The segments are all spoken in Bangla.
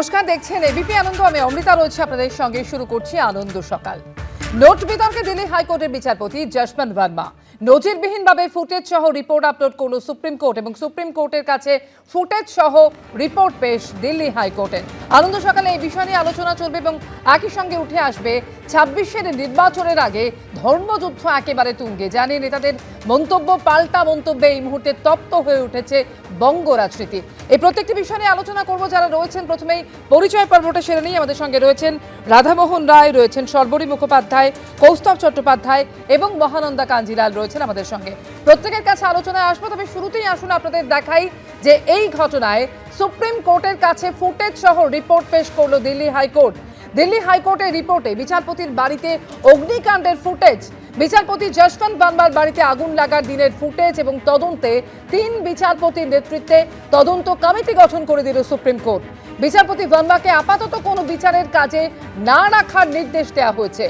নমস্কার, দেখছেন এবিপি আনন্দ। আমি অমৃতা রয়েছে আপনাদের সঙ্গে। শুরু করছি আনন্দ সকাল। নোট বিতর্কে দিল্লি হাইকোর্টের বিচারপতি যশবন্ত বর্মা নজিরবিহীনভাবে ফুটেজ সহ রিপোর্ট আপলোড করল সুপ্রিম কোর্ট এবং সুপ্রিম কোর্টের কাছে ফুটেজ সহ রিপোর্ট পেশ দিল্লি হাইকোর্টের। আনন্দ সকালে এই বিষয় নিয়ে আলোচনা চলবে এবং একই সঙ্গে উঠে আসবে ২৬-এর নির্বাচনের আগে ধর্মযুদ্ধ একেবারে তুঙ্গে। জানিয়ে নেতাদের মন্তব্য, পাল্টা মন্তব্যে এই মুহূর্তে তপ্ত হয়ে উঠেছে বঙ্গ রাজনীতি। এই প্রত্যেকটি বিষয় নিয়ে আলোচনা করব। যারা রয়েছেন, প্রথমেই পরিচয় পর্বটা সেরে নিয়ে আমাদের সঙ্গে রয়েছেন রাধামোহন রায়, রয়েছেন সর্বরী মুখোপাধ্যায়, কৌস্তব চট্টোপাধ্যায় এবং মহানন্দা কাঞ্জিলাল রয়েছেন আমাদের সঙ্গে। প্রত্যেকের কাছে আলোচনায় আসবো, তবে শুরুতেই আসুন আপনাদের দেখাই যে এই ঘটনায় সুপ্রিম কোর্টের কাছে ফুটেজ সহ রিপোর্ট পেশ করলো দিল্লি হাইকোর্ট। দিল্লি হাইকোর্টের রিপোর্টে বিচারপতির বাড়িতে অগ্নিকাণ্ডের ফুটেজ, বিচারপতি যশবন্ত বর্মার বাড়িতে আগুন লাগার দিনের ফুটেজ এবং তদন্তে ৩ বিচারপতির নেতৃত্বে তদন্ত কমিটি গঠন করে দিল সুপ্রিম কোর্ট। বিচারপতি বর্মাকে আপাতত কোনো বিচারের কাজে না রাখার নির্দেশ দেওয়া হয়েছে।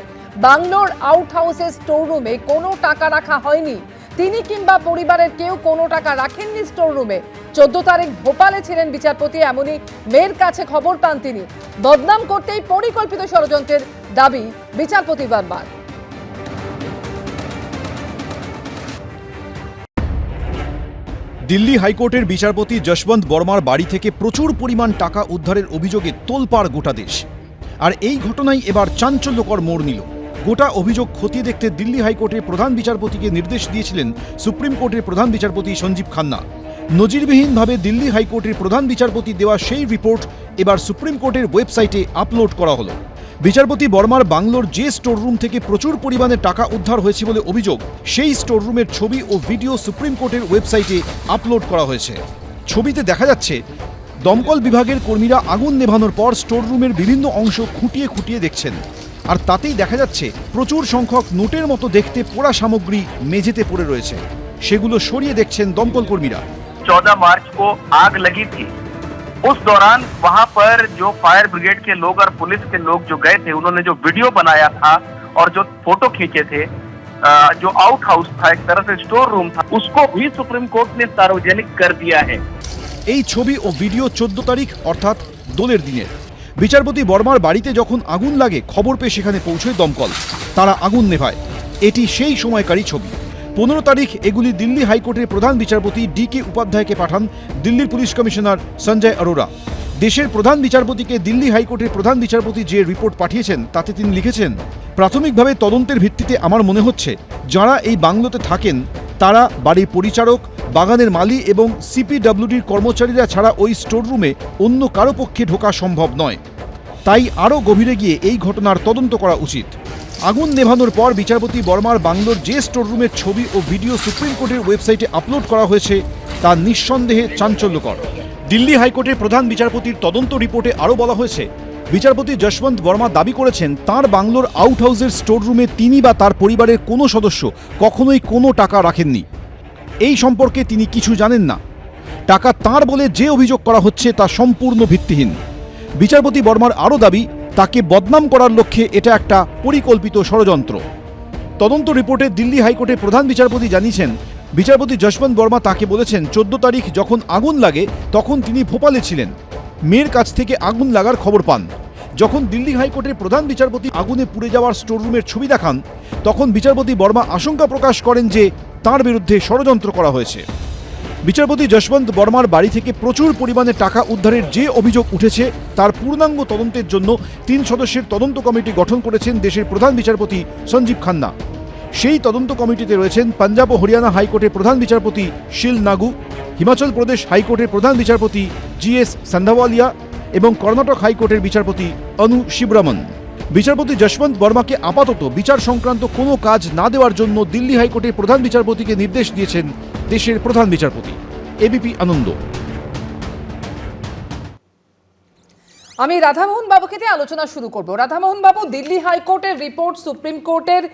বাংলোর আউট হাউসের স্টোর রুমে কোনো টাকা রাখা হয়নি। তিনি কিংবা পরিবারের কেউ কোনো টাকা রাখেননি স্টোর রুমে। 14 তারিখ ভোপালে ছিলেন বিচারপতি, এমনই মেয়ের কাছে খবর পান তিনি। বদনাম করতেই পরিকল্পিত ষড়যন্ত্রের দাবি বিচারপতি বর্মার। দিল্লি হাইকোর্টের বিচারপতি যশবন্ত বর্মার বাড়ি থেকে প্রচুর পরিমাণ টাকা উদ্ধারের অভিযোগে তোলপাড় গোটা দেশ। আর এই ঘটনাই এবার চাঞ্চল্যকর মোড় নিল। গোটা অভিযোগ খতিয়ে দেখতে দিল্লি হাইকোর্টের প্রধান বিচারপতিকে নির্দেশ দিয়েছিলেন সুপ্রিম কোর্টের প্রধান বিচারপতি সঞ্জীব খান্না। নজিরবিহীনভাবে দিল্লি হাইকোর্টের প্রধান বিচারপতি দেওয়া সেই রিপোর্ট এবার সুপ্রিম কোর্টের ওয়েবসাইটে আপলোড করা হলো। বিচারপতি বর্মার বাংলোর যে স্টোররুম থেকে প্রচুর পরিমাণে টাকা উদ্ধার হয়েছে বলে অভিযোগ, সেই স্টোররুমের ছবি ও ভিডিও সুপ্রিম কোর্টের ওয়েবসাইটে আপলোড করা হয়েছে। ছবিতে দেখা যাচ্ছে দমকল বিভাগের কর্মীরা আগুন নেভানোর পর স্টোররুমের বিভিন্ন অংশ খুঁটিয়ে খুঁটিয়ে দেখছেন। আর তাতেই দেখা যাচ্ছে প্রচুর সংখ্যক নোটের মতো দেখতে পোড়া সামগ্রী মেঝেতে পড়ে রয়েছে। সেগুলো সরিয়ে দেখছেন দমকল কর্মীরা। 14 मार्च को आग लगी थी। उस दौरान वहां पर जो फायर ब्रिगेड के लोग और पुलिस के लोग जो गए थे, उन्होंने जो वीडियो बनाया था और जो फोटो खींचे थे, जो आउट हाउस था, एक तरह से स्टोर रूम था, उसको भी सुप्रीम कोर्ट ने सार्वजनिक कर दिया है। এই ছবি ও ভিডিও 14 তারিখ অর্থাৎ দোলের দিনের। বিচারপতি বর্মার বাড়িতে যখন আগুন লাগে, খবর পেয়ে সেখানে পৌঁছয় দমকল। তারা আগুন নেভায়। এটি সেই সময়কারী ছবি। 15 তারিখ এগুলি দিল্লি হাইকোর্টের প্রধান বিচারপতি DK উপাধ্যায়কে পাঠান দিল্লির পুলিশ কমিশনার সঞ্জয় অরোরা। দেশের প্রধান বিচারপতিকে দিল্লি হাইকোর্টের প্রধান বিচারপতি যে রিপোর্ট পাঠিয়েছেন তাতে তিনি লিখেছেন, প্রাথমিকভাবে তদন্তের ভিত্তিতে আমার মনে হচ্ছে যারা এই বাংলোতে থাকেন তারা বাড়ির পরিচারক, বাগানের মালি এবং CPWDর কর্মচারীরা ছাড়া ওই স্টোররুমে অন্য কারো পক্ষে ঢোকা সম্ভব নয়। তাই আরও গভীরে গিয়ে এই ঘটনার তদন্ত করা উচিত। আগুন নেভানোর পর বিচারপতি বর্মার বাংলোর যে স্টোররুমের ছবি ও ভিডিও সুপ্রিম কোর্টের ওয়েবসাইটে আপলোড করা হয়েছে তা নিঃসন্দেহে চাঞ্চল্যকর। দিল্লি হাইকোর্টের প্রধান বিচারপতির তদন্ত রিপোর্টে আরও বলা হয়েছে, বিচারপতি যশবন্ত বর্মা দাবি করেছেন তাঁর বাংলোর আউট হাউসের স্টোররুমে তিনি বা তার পরিবারের কোনো সদস্য কখনোই কোনো টাকা রাখেননি। এই সম্পর্কে তিনি কিছু জানেন না। টাকা তাঁর বলে যে অভিযোগ করা হচ্ছে তা সম্পূর্ণ ভিত্তিহীন। বিচারপতি বর্মার আরও দাবি, তাকে বদনাম করার লক্ষ্যে এটা একটা পরিকল্পিত ষড়যন্ত্র। তদন্ত রিপোর্টে দিল্লি হাইকোর্টের প্রধান বিচারপতি জানিয়েছেন, বিচারপতি যশবন্ত বর্মা তাকে বলেছেন 14 তারিখ যখন আগুন লাগে তখন তিনি ভোপালে ছিলেন। মেয়ের কাছ থেকে আগুন লাগার খবর পান। যখন দিল্লি হাইকোর্টের প্রধান বিচারপতি আগুনে পুড়ে যাওয়ার স্টোররুমের ছবি দেখান, তখন বিচারপতি বর্মা আশঙ্কা প্রকাশ করেন যে তাঁর বিরুদ্ধে ষড়যন্ত্র করা হয়েছে। বিচারপতি যশবন্ত বর্মার বাড়ি থেকে প্রচুর পরিমাণে টাকা উদ্ধারের যে অভিযোগ উঠেছে তার পূর্ণাঙ্গ তদন্তের জন্য 3 সদস্যের তদন্ত কমিটি গঠন করেছেন দেশের প্রধান বিচারপতি সঞ্জীব খান্না। সেই তদন্ত কমিটিতে রয়েছেন পাঞ্জাব ও হরিয়ানা হাইকোর্টের প্রধান বিচারপতি শিল নাগু, হিমাচল প্রদেশ হাইকোর্টের প্রধান বিচারপতি GS সান্ধাওয়ালিয়া এবং কর্ণাটক হাইকোর্টের বিচারপতি অনু শিবরামন। বিচারপতি যশবন্ত বর্মাকে আপাতত বিচার সংক্রান্ত কোনো কাজ না দেওয়ার জন্য দিল্লি হাইকোর্টের প্রধান বিচারপতিকে নির্দেশ দিয়েছেন দেশের প্রধান বিচারপতি। এবিপি আনন্দ। আমি রাধামোহন বাবুকে দিয়ে আলোচনা শুরু করব। রাধামোহন বাবু, দিল্লি হাইকোর্টের রিপোর্ট সুপ্রিম কোর্টের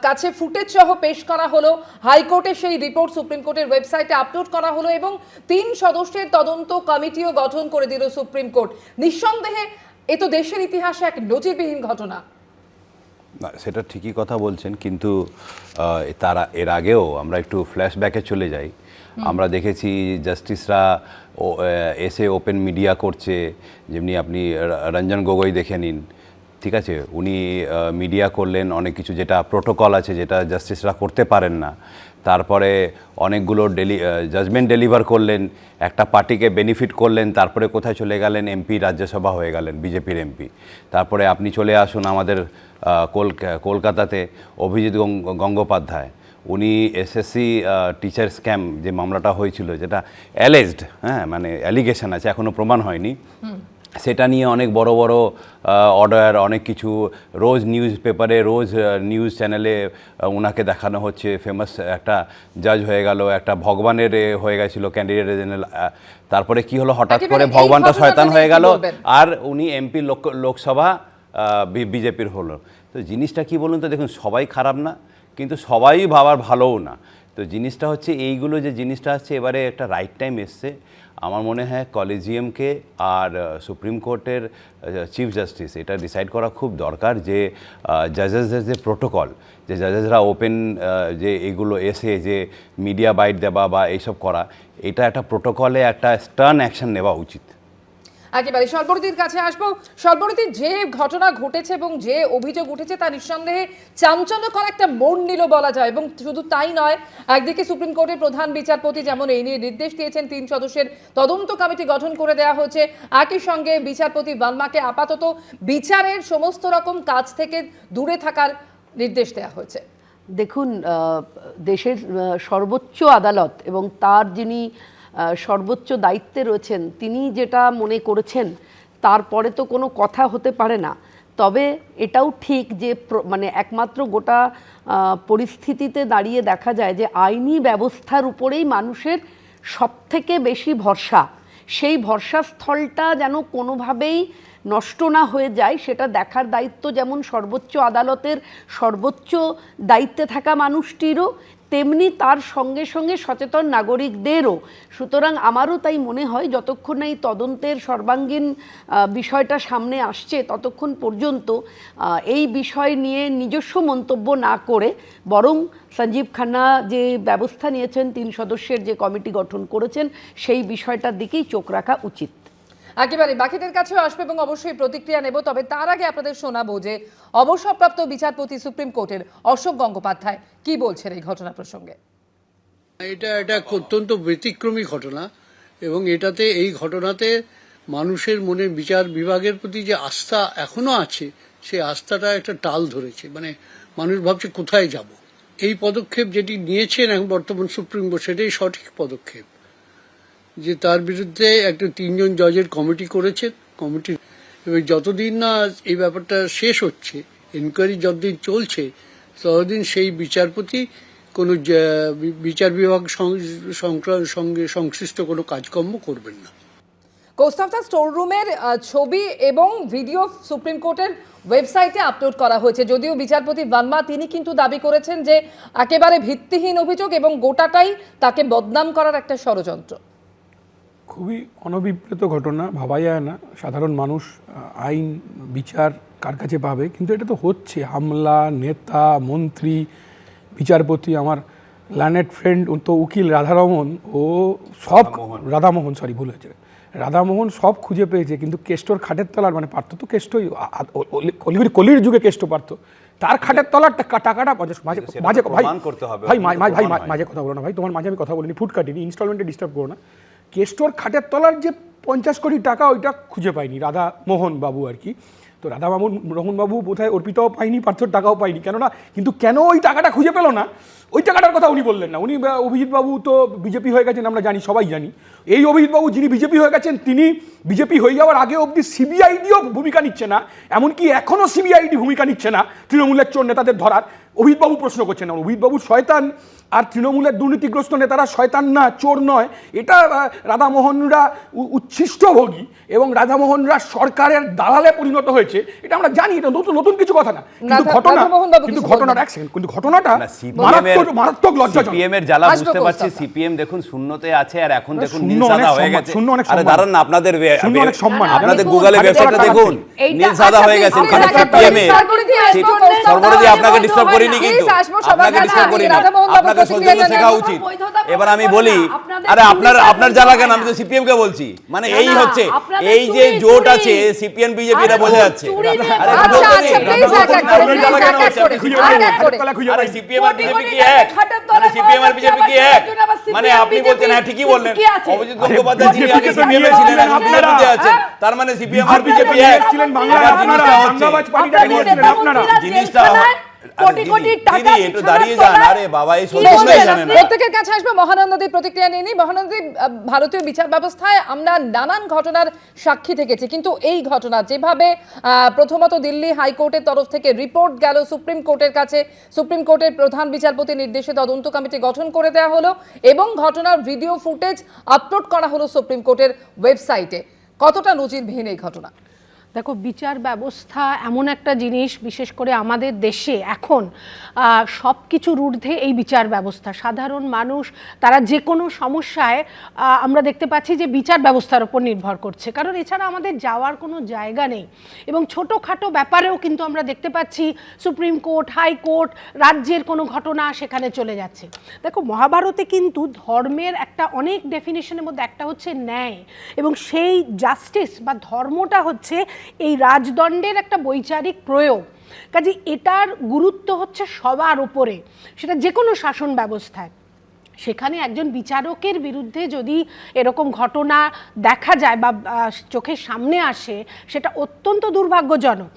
কাছে ফুটেজ সহ পেশ করা হলো। হাইকোর্টের সেই রিপোর্ট সুপ্রিম কোর্টের ওয়েবসাইটে আপলোড করা হলো এবং 3 সদস্যের তদন্ত কমিটিও গঠন করে দিল সুপ্রিম কোর্ট। নিঃসন্দেহে এ তো দেশের ইতিহাসে এক নজিরবিহীন ঘটনা। না, সেটা ঠিকই কথা বলছেন, কিন্তু তারা এর আগেও আমরা একটু ফ্ল্যাশব্যাকে চলে যাই। আমরা দেখেছি জাস্টিসরা এসে ওপেন মিডিয়া করছে, যেমনি আপনি রঞ্জন গগৈ দেখে নিন, ঠিক আছে, উনি মিডিয়া করলেন অনেক কিছু, যেটা প্রোটোকল আছে, যেটা জাস্টিসরা করতে পারেন না। তারপরে অনেকগুলো জাজমেন্ট ডেলিভার করলেন, একটা পার্টিকে বেনিফিট করলেন, তারপরে কোথায় চলে গেলেন, এমপি রাজ্যসভা হয়ে গেলেন, বিজেপির এমপি। তারপরে আপনি চলে আসুন আমাদের কলকাতাতে অভিজিৎ গঙ্গোপাধ্যায়, উনি এসএসসি টিচার স্ক্যাম যে মামলাটা হয়েছিল, যেটা অ্যালেজড, হ্যাঁ মানে অ্যালিগেশন আছে, এখনও প্রমাণ হয়নি, সেটা নিয়ে অনেক বড় বড় অর্ডার, অনেক কিছু, রোজ নিউজ পেপারে, রোজ নিউজ চ্যানেলে ওনাকে দেখানো হচ্ছে ফেমাস একটা জাজ হয়ে গেল, একটা ভগবানের হয়ে গেছিল ক্যান্ডিডেট জেনারেল। তারপরে কি হলো, হঠাৎ করে ভগবানটা শয়তান হয়ে গেল, আর উনি এমপি লোকসভা বিজেপির হলো। তো জিনিসটা কি বলুন তো, দেখুন সবাই খারাপ না, কিন্তু সবাই ভাবার ভালোও না। তো জিনিসটা হচ্ছে এইগুলো, যে জিনিসটা হচ্ছে এবারে একটা রাইট টাইম এসছে। আমার মনে হয় কলেজিয়ামকে আর সুপ্রিম কোর্টের চিফ জাস্টিস এটা ডিসাইড করা খুব দরকার, যে জাজেসদের যে প্রোটোকল, যে জাজেসরা ওপেন যে এগুলো এসে যে মিডিয়া বাইট দেওয়া বা এইসব করা, এটা একটা প্রোটোকলে একটা স্টার্ন অ্যাকশন নেওয়া উচিত। একেবারে স্বল্পনীতির কাছে আসবো। স্বল্পনীতি, যে ঘটনা ঘটেছে এবং যে অভিযোগ উঠেছে তা নিঃসন্দেহে চাঞ্চল্যকর একটা মোড় নিল বলা যায়, এবং শুধু তাই নয়, একদিকে সুপ্রিম কোর্টের প্রধান বিচারপতি যেমন এই নিয়ে নির্দেশ দিয়েছেন, 3 সদস্যের তদন্ত কমিটি গঠন করে দেওয়া হয়েছে, একই সঙ্গে বিচারপতি ভার্মাকে আপাতত বিচারের সমস্ত রকম কাজ থেকে দূরে থাকার নির্দেশ দেওয়া হয়েছে। দেখুন, দেশের সর্বোচ্চ আদালত এবং তার যিনি সর্বোচ্চ দায়িত্বে রয়েছেন, তিনি যেটা মনে করেছেন তারপরে তো কোনো কথা হতে পারে না। তবে এটাও ঠিক যে মানে একমাত্র গোটা পরিস্থিতিতে দাঁড়িয়ে দেখা যায় যে আইনি ব্যবস্থার উপরেই মানুষের সবথেকে বেশি ভরসা। সেই ভরসাস্থলটা যেন কোনোভাবেই নষ্ট না হয়ে যায়, সেটা দেখার দায়িত্ব যেমন সর্বোচ্চ আদালতের সর্বোচ্চ দায়িত্বে থাকা মানুষটিরও, তেমনি তার সঙ্গে সঙ্গে সচেতন নাগরিকদেরও। সুতরাং আমারও তাই মনে হয়, যতক্ষণ না এই তদন্তের সর্বাঙ্গীন বিষয়টা সামনে আসছে, ততক্ষণ পর্যন্ত এই বিষয় নিয়ে নিজস্ব মন্তব্য না করে বরং সঞ্জীব খান্না যে ব্যবস্থা নিয়েছেন, 3 সদস্যের যে কমিটি গঠন করেছেন, সেই বিষয়টার দিকেই চোখ রাখা উচিত। একেবারে বাকিদের কাছেও আসবে এবং অবশ্যই প্রতিক্রিয়া নেব। তবে তার আগে আপনাদের শোনাবো যে অবসরপ্রাপ্ত বিচারপতি সুপ্রিম কোর্টের অশোক গঙ্গোপাধ্যায় কি বলছেন এই ঘটনা প্রসঙ্গে। এটা অত্যন্ত ব্যতিক্রমী ঘটনা, এবং এই ঘটনাতে মানুষের মনে বিচার বিভাগের প্রতি যে আস্থা এখনো আছে, সেই আস্থাটা একটা টাল ধরেছে। মানে মানুষ ভাবছে কোথায় যাব। এই পদক্ষেপ যেটি নিয়েছেন এখন বর্তমান সুপ্রিম কোর্ট, সেটাই সঠিক পদক্ষেপ, যে তার বিরুদ্ধে একটা 3 জন জজের কমিটি করেছেন। কমিটি এবং যতদিন না এই ব্যাপারটা শেষ হচ্ছে, এনকোয়ারি যতদিন চলছে, ততদিন সেই বিচারপতি কোনো বিচার বিভাগ সঙ্গে সংশ্লিষ্ট কোনো কাজকর্ম করবেন না। কোস্ট অফ দ্য স্টোর রুমের ছবি এবং ভিডিও সুপ্রিম কোর্টের ওয়েবসাইটে আপলোড করা হয়েছে, যদিও বিচারপতি ভার্মা তিনি কিন্তু দাবি করেছেন যে একেবারে ভিত্তিহীন অভিযোগ এবং গোটাটাই তাকে বদনাম করার একটা ষড়যন্ত্র। খুবই অনভিপ্রেত ঘটনা, ভাবা যায় না সাধারণ মানুষ আইন বিচার কার কাছে পাবে, কিন্তু এটা তো হচ্ছে। হামলা, নেতা, মন্ত্রী, বিচারপতি, আমার লার্নেড ফ্রেন্ড তো উকিল রাধারমন, ও সব রাধামোহন সব খুঁজে পেয়েছে, কিন্তু কেষ্টর খাটের তলার, মানে পার্থ তো কেষ্টই কলির যুগে কেষ্ট পার্থ, তার খাটের তলার টাকাটা মাঝে কথা বলো না ভাই, তোমার মাঝে আমি কথা বলিনি, ফুট কাটিনি, ইনস্টলমেন্টে ডিস্টার্ব করো না। কেষ্টর খাটের তলার যে 50 কোটি টাকা, ওইটা খুঁজে পাইনি রাধামোহন বাবু আর কি। তো রাধামোহন বাবু বোধহয় অর্পিতাও পাইনি, পার্থর টাকাও পাইনি, কেননা কিন্তু কেন ওই টাকাটা খুঁজে পেল না, ওই টাকাটার কথা উনি বললেন না। উনি অভিজিৎ বাবু তো বিজেপি হয়ে গেছেন, আমরা জানি, সবাই জানি। এই অভিজিৎ বাবু যিনি বিজেপি হয়ে গেছেন, তিনি বিজেপি হয়ে যাওয়ার আগে অবধি সিবিআইডিও ভূমিকা নিচ্ছে না, এমনকি এখনও সিবিআইডি ভূমিকা নিচ্ছে না তৃণমূলের চোর নেতাদের ধরার। অভিতবাবু প্রশ্ন করছেন, অভিতবাবু শয়তান আর তৃণমূলের দুর্নীতিগ্রস্ত নেতারা শয়তান না, চোর নয়, এটা রাধামোহনরা উচ্ছিষ্টভোগী এবং রাধামোহনরা সরকারের দালালে পরিণত হয়েছে, এটা আমরা জানি, এটা নতুন কিছু কথা না। কিন্তু ঘটনাটা এক সেকেন্ড, কিন্তু ঘটনাটা মারাত্মক লজ্জাজনক। সিপিএম এর জ্বালা বুঝতে পারছি, সিপিএম দেখুন শূন্যতে আছে আর এখন দেখুন নীল সাদা হয়ে গেছে। আরে দাঁড়ান না, আপনাদের গুগলে ওয়েবসাইটে দেখুন নীল সাদা হয়ে গেছে ওখানে সিপিএম এর। সর্বরদি আপনাকে ডিস্টার্ব করিনি, কিন্তু আপনাকে ডিস্টার্ব করিনি, আপনাকে সৌজন্য শেখা উচিত। এবার আমি বলি, আরে আপনার জ্বালা কেন, আমি তো সিপিএম কে বলছি। মানে এই হচ্ছে এই যে জোট আছে সিপিএম বিজেপি, এটা বোঝা যাচ্ছে। আরে সিপিএম আর বিজেপি কি এক? সিপিএম আর বিজেপি কি এক? মানে আপনি বলছেন, হ্যাঁ ঠিকই বললেন, অভিজিৎ গঙ্গোপাধ্যায় যিনি আগে সিপিএম এ ছিলেন এখন বিজেপিতে আছেন, তার মানে সিপিএম আর বিজেপি এক। জিনিসটা প্রত্যেকের কাছে আসবে। মহানন্দীর প্রতিক্রিয়া নিয়ে নিই। মহানন্দী, ভারতীয় বিচার ব্যবস্থায় আমরা নানান ঘটনার সাক্ষী থেকেছি, কিন্তু এই ঘটনা যেভাবে প্রথমত দিল্লি হাইকোর্টের তরফ থেকে রিপোর্ট গেল সুপ্রিম কোর্টের কাছে, সুপ্রিম কোর্টের প্রধান বিচারপতির নির্দেশে তদন্ত কমিটি গঠন করে দেওয়া হলো এবং ঘটনার ভিডিও ফুটেজ আপলোড করা হলো সুপ্রিম কোর্টের ওয়েবসাইটে, কতটা নজিরবিহীন এই ঘটনা? দেখো, বিচার ব্যবস্থা এমন একটা জিনিস, বিশেষ করে আমাদের দেশে এখন সব কিছুর ঊর্ধ্বে এই বিচার ব্যবস্থা। সাধারণ মানুষ তারা যে কোনো সমস্যায় আমরা দেখতে পাচ্ছি যে বিচার ব্যবস্থার উপর নির্ভর করছে, কারণ এছাড়া আমাদের যাওয়ার কোনো জায়গা নেই। এবং ছোটোখাটো ব্যাপারেও কিন্তু আমরা দেখতে পাচ্ছি সুপ্রিম কোর্ট, হাইকোর্ট, রাজ্যের কোনো ঘটনা সেখানে চলে যাচ্ছে। দেখো, মহাভারতে কিন্তু ধর্মের একটা অনেক ডেফিনেশনের মধ্যে একটা হচ্ছে ন্যায়, এবং সেই জাস্টিস বা ধর্মটা হচ্ছে এই রাজদণ্ডের একটা বৈচারিক প্রয়োগ। কাজে এটার গুরুত্ব হচ্ছে সবার উপরে, সেটা যে কোনো শাসন ব্যবস্থায়। সেখানে একজন বিচারকের বিরুদ্ধে যদি এরকম ঘটনা দেখা যায় বা চোখের সামনে আসে, সেটা অত্যন্ত দুর্ভাগ্যজনক।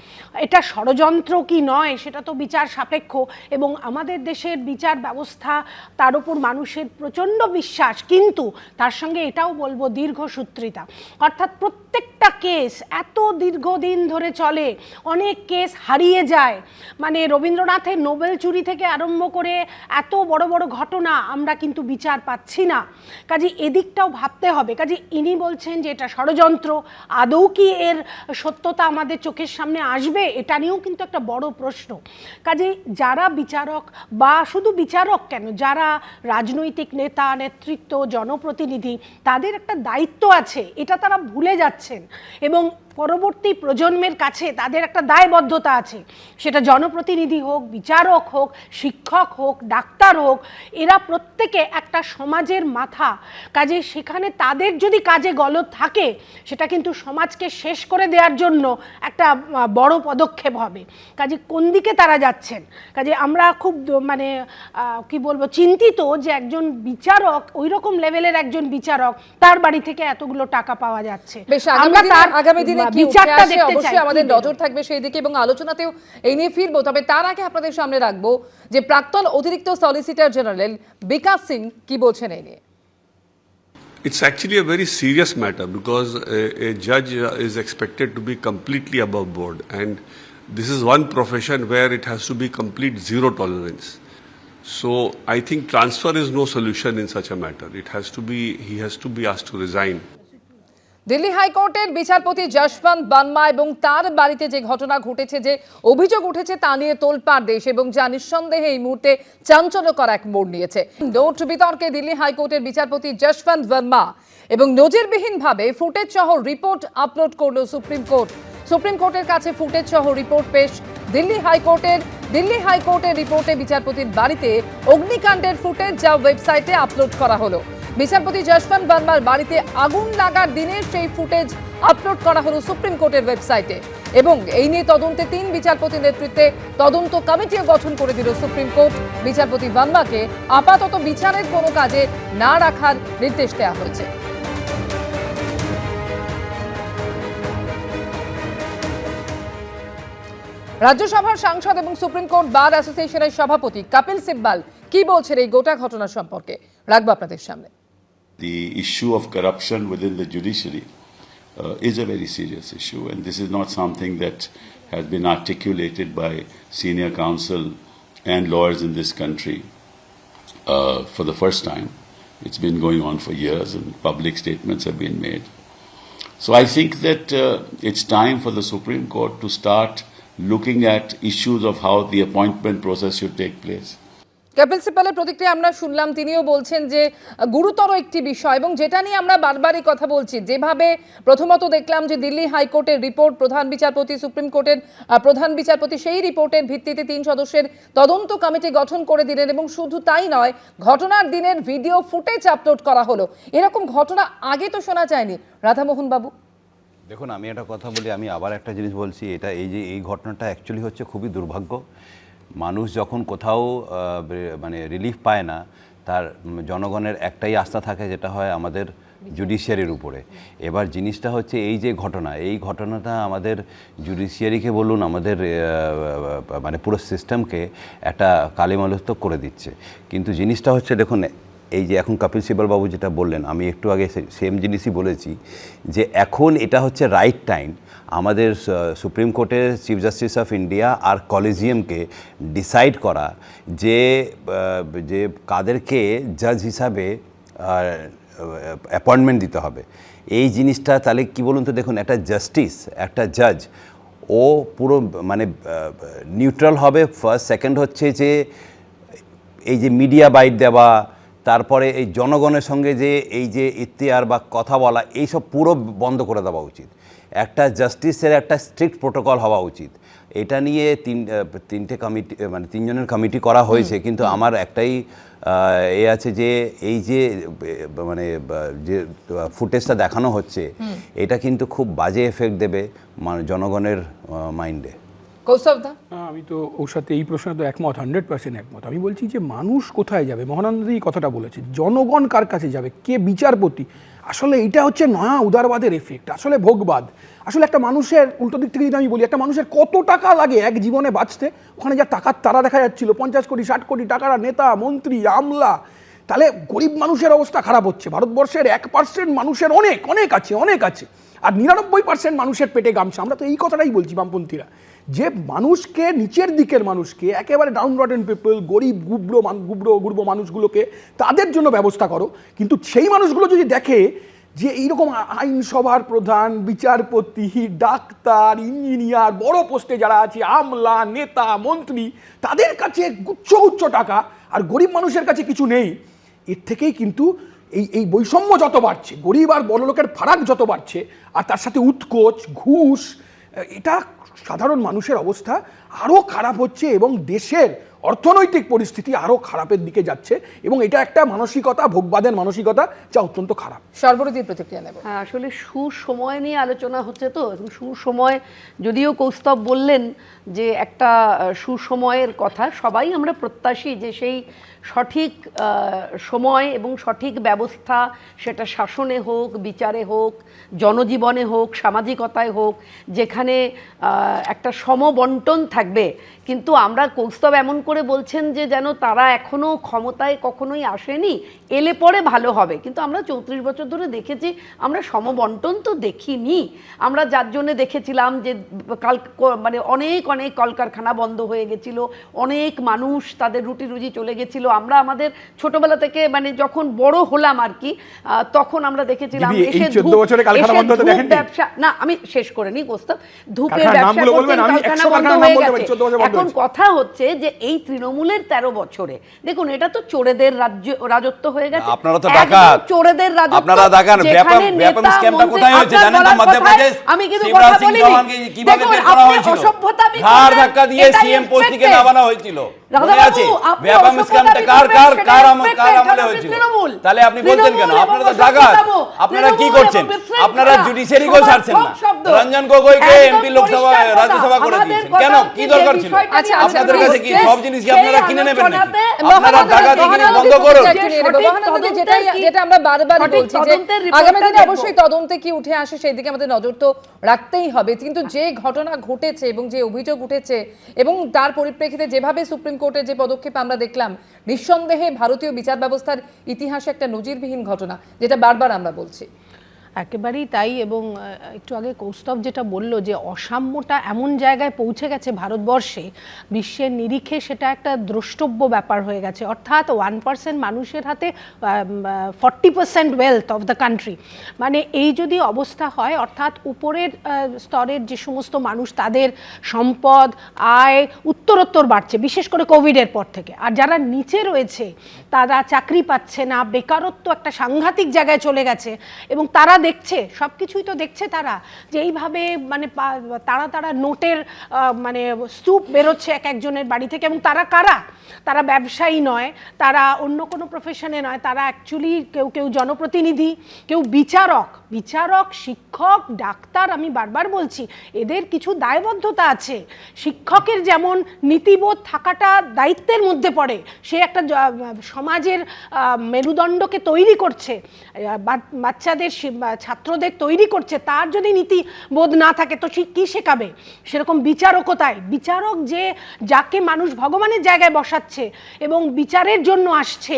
এটা ষড়যন্ত্র কি নয় সেটা তো বিচার সাপেক্ষ, এবং আমাদের দেশের বিচার ব্যবস্থা, তার উপর মানুষের প্রচণ্ড বিশ্বাস, কিন্তু তার সঙ্গে এটাও বলবো দীর্ঘসূত্রিতা। অর্থাৎ প্রত্যেকটা কেস এত দীর্ঘদিন ধরে চলে, অনেক কেস হারিয়ে যায়। মানে রবীন্দ্রনাথের নোবেল চুরি থেকে আরম্ভ করে এত বড় বড় ঘটনা আমরা কিন্তু বিচার পাচ্ছি না। কাজে এদিকটাও ভাবতে হবে। কাজে ইনি বলছেন যে এটা ষড়যন্ত্র, আদৌ কি এর সত্যতা আমাদের চোখের সামনে আসবে, এটা নিয়েও কিন্তু একটা বড় প্রশ্ন। কাজে যারা বিচারক, বা শুধু বিচারক কেন, যারা রাজনৈতিক নেতা, নেতৃত্ব, জনপ্রতিনিধি, তাদের একটা দায়িত্ব আছে, এটা তারা ভুলে যাচ্ছেন। এবং পরবর্তী প্রজন্মের কাছে তাদের একটা দায়বদ্ধতা আছে, সেটা জনপ্রতিনিধি হোক, বিচারক হোক, শিক্ষক হোক, ডাক্তার হোক, এরা প্রত্যেকে একটা সমাজের মাথা। কাজে সেখানে তাদের যদি কাজে গলদ থাকে, সেটা কিন্তু সমাজকে শেষ করে দেওয়ার জন্য একটা বড় পদক্ষেপ হবে। কাজে কোন দিকে তারা যাচ্ছেন, কাজে আমরা খুব মানে কি বলবো, চিন্তিত যে একজন বিচারক, ওই রকম লেভেলের একজন বিচারক, তার বাড়ি থেকে এতগুলো টাকা পাওয়া যাচ্ছে। আমরা তার আগামী দিনে বিচারটা দেখতে চাই, আমাদের নজর থাকবে সেই দিকে এবং আলোচনাতেও এই নিয়ে ফিরবো। তবে তার আগে আপনাদের সামনে রাখবো যে প্রাক্তন অতিরিক্ত সলিসিটর জেনারেল বিকাশ সিং কি বলছেন এই নিয়ে। It's actually a very serious matter because a judge is expected to be completely above board, and this is one profession where it has to be complete zero tolerance. So I think transfer is no solution in such a matter. He has to be asked to resign. Delhi হাইকোর্টের বিচারপতি যশবন্ত বার্মা এবং তার বাড়িতে যে ঘটনা ঘটেছে, যে অভিযোগ উঠেছে, তা নিয়ে তোলপাড় দেশ এবং যা নিঃসন্দেহে এই মুহূর্তে চাঞ্চল্যকর এক মোড় নিয়েছে। নোট বিতর্কে দিল্লি হাইকোর্টের বিচারপতি যশবন্ত বার্মা এবং নজিরবিহীনভাবে ফুটেজ সহ রিপোর্ট আপলোড করল সুপ্রিম কোর্ট। সুপ্রিম কোর্টের কাছে ফুটেজ সহ রিপোর্ট পেশ দিল্লি হাইকোর্টের রিপোর্টে বিচারপতির বাড়িতে অগ্নিকাণ্ডের ফুটেজ যা ওয়েবসাইটে আপলোড করা হলো। বিচারপতি যশবন্ত বার্মার বাড়িতে আগুন লাগার দিনের সেই ফুটেজ আপলোড করা হলো সুপ্রিম কোর্টের ওয়েবসাইটে এবং এই নিয়ে তদন্তে 3 বিচারপতির নেতৃত্বে তদন্ত কমিটিও গঠন করে দিল সুপ্রিম কোর্ট। বিচারপতি বার্মাকে আপাতত বিচারের কোনো কাজে না রাখার নির্দেশ দেওয়া হয়েছে। রাজ্যসভার সাংসদ এবং সুপ্রিম কোর্ট বার অ্যাসোসিয়েশনের সভাপতি কপিল সিব্বাল কি বলছেন এই গোটা ঘটনা সম্পর্কে, রাখবো আপনাদের সামনে। The issue of corruption within the judiciary is a very serious issue, and this is not something that has been articulated by senior counsel and lawyers in this country for the first time. It's been going on for years and public statements have been made. So I think that it's time for the Supreme Court to start looking at issues of how the appointment process should take place. Kapil সিব্বালের প্রতিক্রিয়া আমরা শুনলাম, তিনিও বলছেন যে গুরুতর একটি বিষয় এবং যেটা নিয়ে আমরা বারবারই কথা বলছি, যেভাবে প্রথমত দেখলাম যে দিল্লি হাইকোর্টের রিপোর্ট, প্রধান বিচারপতি, সুপ্রিম কোর্টের প্রধান বিচারপতি সেই রিপোর্টের ভিত্তিতে 3 সদস্যের তদন্ত কমিটি গঠন করে দিলেন এবং শুধু তাই নয়, ঘটনার দিনের ভিডিও ফুটেজ আপলোড করা হলো। এরকম ঘটনা আগে তো শোনা যায়নি। রাধামোহন বাবু, দেখুন, আমি একটা কথা বলি, আমি আবার একটা জিনিস বলছি, এই ঘটনাটা অ্যাকচুয়ালি হচ্ছে খুবই দুর্ভাগ্য। মানুষ যখন কোথাও মানে রিলিফ পায় না, তার জনগণের একটাই আস্থা থাকে, যেটা হয় আমাদের জুডিশিয়ারির উপরে। এবার জিনিসটা হচ্ছে এই ঘটনাটা আমাদের জুডিশিয়ারিকে বলুন, আমাদের মানে পুরো সিস্টেমকে একটা কালিমালিপ্ত করে দিচ্ছে। কিন্তু জিনিসটা হচ্ছে, দেখুন, এই যে এখন কপিল সিব্বল বাবু যেটা বললেন, আমি একটু আগে সেম জিনিসই বলেছি, যে এখন এটা হচ্ছে রাইট টাইম আমাদের সুপ্রিম কোর্টের চিফ জাস্টিস অফ ইন্ডিয়া আর কলেজিয়ামকে ডিসাইড করা যে কাদেরকে জাজ হিসাবে অ্যাপয়েন্টমেন্ট দিতে হবে। এই জিনিসটা তাহলে কি বলুন তো, দেখুন, একটা জাস্টিস, একটা জাজ, ও পুরো মানে নিউট্রাল হবে ফার্স্ট। সেকেন্ড হচ্ছে যে এই যে মিডিয়া বাইট দেওয়া, তারপরে এই জনগণের সঙ্গে যে এই যে ইতিহার বা কথা বলা, এইসব পুরো বন্ধ করে দেওয়া উচিত। একটা জাস্টিসের একটা স্ট্রিক্ট প্রোটোকল হওয়া উচিত। এটা নিয়ে তিনটে কমিটি, মানে 3 জনের কমিটি করা হয়েছে, কিন্তু আমার একটাই আছে যে এই যে মানে যে ফুটেজটা দেখানো হচ্ছে, এটা কিন্তু খুব বাজে এফেক্ট দেবে জনগণের মাইন্ডে। কৌস্তবদা, আমি তো ওর সাথে এই প্রশ্নে তো একমত, 100% একমত। আমি বলছি যে মানুষ কোথায় যাবে? মহানন্দী কথাটা বলেছে, জনগণ কার কাছে যাবে, কে বিচারপতি? আসলে এটা হচ্ছে নয়া উদারবাদের এফেক্ট, আসলে ভোগবাদ। আসলে একটা মানুষের উল্টো দিক থেকে যদি আমি বলি, একটা মানুষের কত টাকা লাগে এক জীবনে বাঁচতে? ওখানে যা টাকার তারা দেখা যাচ্ছিল, 50 কোটি 60 কোটি টাকার নেতা, মন্ত্রী, আমলা, তাহলে গরিব মানুষের অবস্থা খারাপ হচ্ছে। ভারতবর্ষের 1% মানুষের অনেক আছে, আর 99% মানুষের পেটে গামছা। আমরা তো এই কথাটাই বলছি বামপন্থীরা, যে মানুষকে, নিচের দিকের মানুষকে, একেবারে ডাউন রটেন পিপল, গরিব গুবড়ো মানুষগুলোকে, তাদের জন্য ব্যবস্থা করো। কিন্তু সেই মানুষগুলো যদি দেখে যে এইরকম আইনসভার প্রধান, বিচারপতি, ডাক্তার, ইঞ্জিনিয়ার, বড় পোস্টে যারা আছে, আমলা, নেতা, মন্ত্রী, তাদের কাছে গুচ্ছ টাকা, আর গরিব মানুষের কাছে কিছু নেই, এর থেকেই কিন্তু এই বৈষম্য যত বাড়ছে, গরিব আর বড়লোকের ফারাক যত বাড়ছে, আর তার সাথে উৎকোচ, ঘুষ, এটা সাধারণ মানুষের অবস্থা আরও খারাপ হচ্ছে এবং দেশের অর্থনৈতিক পরিস্থিতি আরও খারাপের দিকে যাচ্ছে। এবং এটা একটা মানসিকতা, ভোগবাদের মানসিকতা, যা অত্যন্ত খারাপ। সর্বরীতির প্রতিক্রিয়া নেব। হ্যাঁ, আসলে সুসময় নিয়ে আলোচনা হচ্ছে তো। সুসময়, যদিও কৌস্তব বললেন যে একটা সুসময়ের কথা, সবাই আমরা প্রত্যাশী যে সেই সঠিক সময় এবং সঠিক ব্যবস্থা, সেটা শাসনে হোক, বিচারে হোক, জনজীবনে হোক, সামাজিকতায় হোক, যেখানে একটা সমবন্টন থাকবে। কিন্তু আমরা, কৌস্তব এমন করে বলছেন যে যেন তারা এখনও ক্ষমতায় কখনোই আসেনি, এলে পরে ভালো হবে। কিন্তু আমরা 34 বছর ধরে দেখেছি, আমরা সমবন্টন তো দেখিনি। আমরা যার জন্যে দেখেছিলাম যে মানে অনেক কলকারখানা বন্ধ হয়ে গেছিল, অনেক মানুষ তাদের রুটি রুজি চলে গেছিল। আমরা আমাদের ছোটবেলা থেকে, মানে যখন বড় হলাম আর কি, তখন আমরা দেখেছিলাম ব্যবসা, না আমি শেষ করে নি কৌস্তব, ধূপের ব্যবসা করতেন, কারখানা বন্ধ হয়ে গেছে। এখন কথা হচ্ছে যে এই তৃণমূলের 13 বছরে, দেখুন, এটা তো চোরেদের রাজত্ব হয়ে গেছে। আপনারা তো ডাকাত, চোরেদের রাজত্ব। আপনারা ডাকাত। ব্যাপক স্ক্যামটা কোথায় হয়েছে জানেন তো? মধ্যপ্রদেশ, আমি কিন্তু কথা বলিনি। কিভাবে বের করা হয়েছিল, ধার ধাক্কা দিয়ে সিএম পোস্ট থেকে নামানো হয়েছিল, মনে আছে? ব্যাপক স্ক্যামটা কার আমলে হয়েছিল? তাহলে আপনি বলছেন কেন? আপনারা তো ডাকাত। আপনারা কি করছেন? আপনারা জুডিশিয়ারিকেও ছাড়ছেন না। রঞ্জন গগৈকে এমপি লোকসভা, রাজ্যসভা করে দিয়েছেন কেন? কি দরকার ছিল? আপনাদের কাছে কি সব জিনিস কি আপনারা কিনে নেবেন নাকি? আপনারা ডাকাতি বন্ধ করুন। যেটা আমরা বারবার বলছি যে আগামী দিনে অবশ্যই তদন্তে কি উঠে আসে সেই দিকে আমাদের নজর তো রাখতেই হবে। কিন্তু যে ঘটনা ঘটেছে এবং যে অভিযোগ উঠেছে এবং তার পরিপ্রেক্ষিতে যেভাবে সুপ্রিম কোর্টের যে পদক্ষেপ আমরা দেখলাম, নিঃসন্দেহে ভারতীয় বিচার ব্যবস্থার ইতিহাসে একটা নজিরবিহীন ঘটনা, যেটা বারবার আমরা বলছি। একেবারেই তাই। এবং একটু আগে কৌস্তব যেটা বলল যে অসাম্যটা এমন জায়গায় পৌঁছে গেছে ভারতবর্ষে, বিশ্বের নিরিখে সেটা একটা দ্রষ্টব্য ব্যাপার হয়ে গেছে। অর্থাৎ 1% মানুষের হাতে 40% ওয়েলথ অফ দ্য কান্ট্রি। মানে এই যদি অবস্থা হয়, অর্থাৎ উপরের স্তরের যে সমস্ত মানুষ তাদের সম্পদ আয় উত্তরোত্তর বাড়ছে, বিশেষ করে কোভিডের পর থেকে। আর যারা নিচে রয়েছে তারা চাকরি পাচ্ছে না, বেকারত্ব একটা সাংঘাতিক জায়গায় চলে গেছে। এবং তারা দেখছে, সব কিছুই তো দেখছে তারা, যে এইভাবে মানে তারা নোটের মানে স্তূপ বেরোচ্ছে এক একজনের বাড়ি থেকে। এবং তারা কারা? তারা ব্যবসায়ী নয়, তারা অন্য কোনো প্রফেশনে নয়, তারা অ্যাকচুয়ালি কেউ জনপ্রতিনিধি, কেউ বিচারক, শিক্ষক, ডাক্তার। আমি বারবার বলছি এদের কিছু দায়বদ্ধতা আছে। শিক্ষকের যেমন নীতিবোধ থাকাটা দায়িত্বের মধ্যে পড়ে, সে একটা সমাজের মেরুদণ্ডকে তৈরি করছে, বাচ্চাদের ছাত্রদের তৈরি করছে। তার যদি নীতিবোধ না থাকে তো সে কী শেখাবে? সেরকম বিচারকতায়, বিচারক যে যাকে মানুষ ভগবানের জায়গায় বসাচ্ছে এবং বিচারের জন্য আসছে,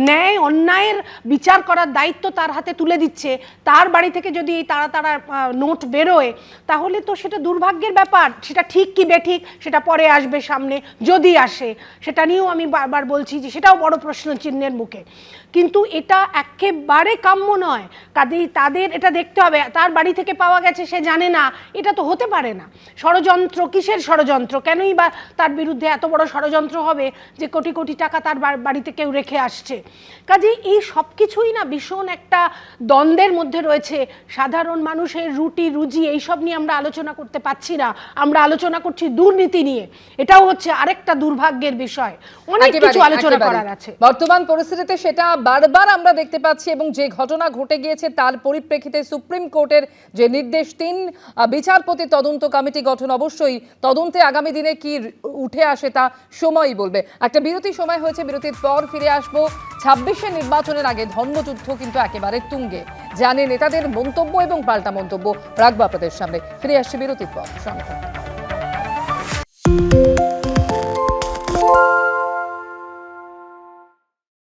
ন্যায় অন্যায়ের বিচার করার দায়িত্ব তার হাতে তুলে দিচ্ছে, তার বাড়ি থেকে যদি তারা নোট বেরোয় তাহলে তো সেটা দুর্ভাগ্যের ব্যাপার। সেটা ঠিক কি বেঠিক সেটা পরে আসবে সামনে, যদি আসে। সেটা নিয়েও আমি বারবার বলছি যে সেটাও বড় প্রশ্ন চিহ্নের মুখে। কিন্তু এটা একেবারে কাম্য নয়। কাজেই তাদের এটা দেখতে হবে, তার বাড়ি থেকে পাওয়া গেছে সে জানে না, এটা তো হতে পারে না। ষড়যন্ত্র, কিসের ষড়যন্ত্র? কেনই বা তার বিরুদ্ধে এত বড় ষড়যন্ত্র হবে যে কোটি কোটি টাকা তার বাড়িতে কেউ রেখে আসছে? কাজেই এই সব কিছুই না ভীষণ একটা দ্বন্দ্বের মধ্যে রয়েছে। সাধারণ মানুষের রুটি রুজি এইসব নিয়ে আমরা আলোচনা করতে পারছি না, আমরা আলোচনা করছি দুর্নীতি নিয়ে। এটাও হচ্ছে আরেকটা দুর্ভাগ্যের বিষয়। অনেক কিছু আলোচনা করার আছে। বর্তমান পরিস্থিতিতে সেটা বারবার আমরা দেখতে পাচ্ছি। এবং যে ঘটনা ঘটে গিয়েছে তার পরিপ্রেক্ষিতে সুপ্রিম কোর্টের যে নির্দেশ, 3 বিচারপতি তদন্ত কমিটি গঠন, অবশ্যই তদন্তে আগামী দিনে কি উঠে আসে তা সময়ই বলবে। একটা বিরতি সময় হয়েছে, বিরতির পর ফিরে আসবো। 26-এর নির্বাচনের আগে ধর্মযুদ্ধ কিন্তু একেবারে তুঙ্গে, জানে নেতাদের মন্তব্য এবং পাল্টা মন্তব্য রাখবো আপনাদের সামনে। ফিরে আসছে বিরতির পর, সঙ্গে থাকুন।